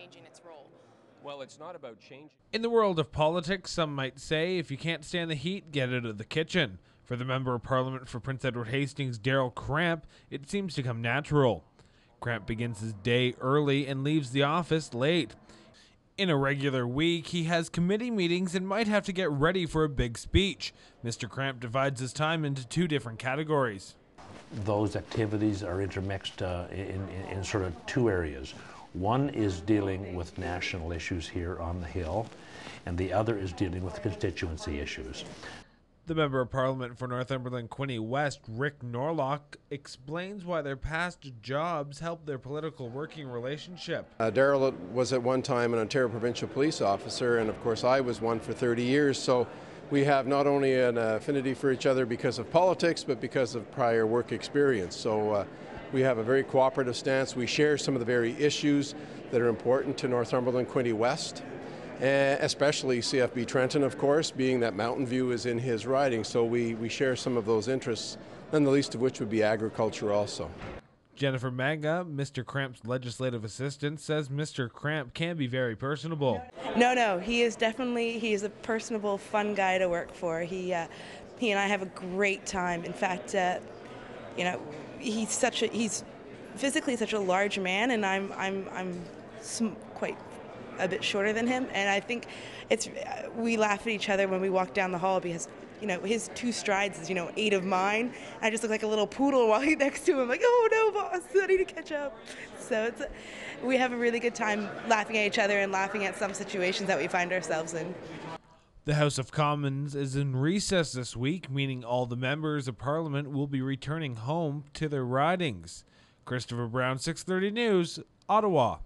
changing its role. Well, it's not about changing. In the world of politics, some might say if you can't stand the heat, get out of the kitchen. For the Member of Parliament for Prince Edward Hastings, Daryl Cramp, it seems to come natural. Cramp begins his day early and leaves the office late. In a regular week, he has committee meetings and might have to get ready for a big speech. Mr. Cramp divides his time into two different categories. Those activities are intermixed in sort of two areas. One is dealing with national issues here on the Hill, and the other is dealing with constituency issues. The Member of Parliament for Northumberland Quinte West, Rick Norlock, explains why their past jobs helped their political working relationship. Daryl was at one time an Ontario Provincial Police officer, and of course I was one for 30 years, so we have not only an affinity for each other because of politics, but because of prior work experience. So we have a very cooperative stance. We share some of the very issues that are important to Northumberland Quinte West, especially CFB Trenton, of course, being that Mountain View is in his riding. So we share some of those interests, none the least of which would be agriculture also. Jennifer Manga, Mr. Cramp's legislative assistant, says Mr. Cramp can be very personable. No, he is a personable, fun guy to work for. He and I have a great time. In fact, he's physically such a large man, and I'm quite a bit shorter than him, and I think we laugh at each other when we walk down the hall because his 2 strides is 8 of mine. I just look like a little poodle while he's next to him, like, oh no, boss, I need to catch up. So we have a really good time laughing at each other and laughing at some situations that we find ourselves in. The House of Commons is in recess this week, meaning all the members of Parliament will be returning home to their ridings. Christopher Brown, 630 News, Ottawa.